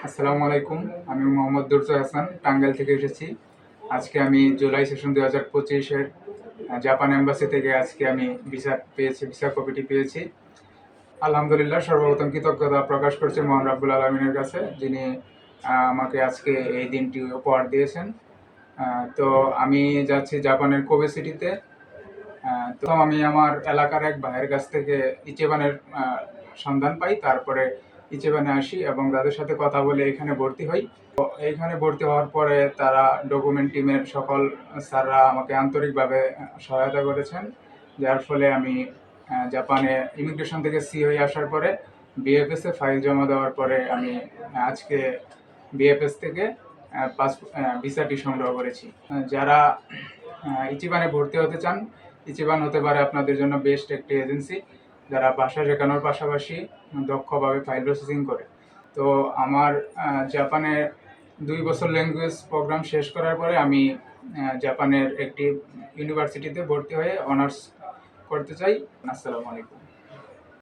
আসসালামু আলাইকুম। আমি মোহাম্মদ দুরজো হাসান, টাঙ্গাইল থেকে এসেছি। আজকে আমি জুলাই সেশন 2025-এর জাপান এম্বাসি থেকে আজকে আমি ভিসা পেয়েছি, ভিসা কপিটি পেয়েছি। আলহামদুলিল্লাহ, সর্বপ্রথম কৃতজ্ঞতা প্রকাশ করছি মহান রাব্বুল আলামিনের কাছে, যিনি আমাকে আজকে এই দিনটি উপহার দিয়েছেন। তো আমি যাচ্ছি জাপানের কোবে সিটিতে। তো আমি আমার এলাকার এক ভাইয়ের কাছ থেকে ইচেবানের সন্ধান পাই, তারপরে ইচেবানে আসি এবং তাদের সাথে কথা বলে এখানে ভর্তি হই। তো এইখানে ভর্তি হওয়ার পরে তারা ডকুমেন্ট টিমের সকল স্যাররা আমাকে আন্তরিকভাবে সহায়তা করেছেন, যার ফলে আমি জাপানে ইমিগ্রেশন থেকে সি হয়ে আসার পরে বিএফএস এ ফাইল জমা দেওয়ার পরে আমি আজকে বিএফএস থেকে ভিসাটি সংগ্রহ করেছি। যারা ইচিবানে ভর্তি হতে চান, ইচিবান হতে পারে আপনাদের জন্য বেস্ট একটি এজেন্সি, যারা ভাষা শেখানোর পাশাপাশি দক্ষভাবে ফাইল প্রসেসিং করে। তো আমার জাপানে 2 বছর ল্যাঙ্গুয়েজ প্রোগ্রাম শেষ করার পরে আমি জাপানের একটি ইউনিভার্সিটিতে ভর্তি হয়ে অনার্স করতে চাই। আসসালামু আলাইকুম।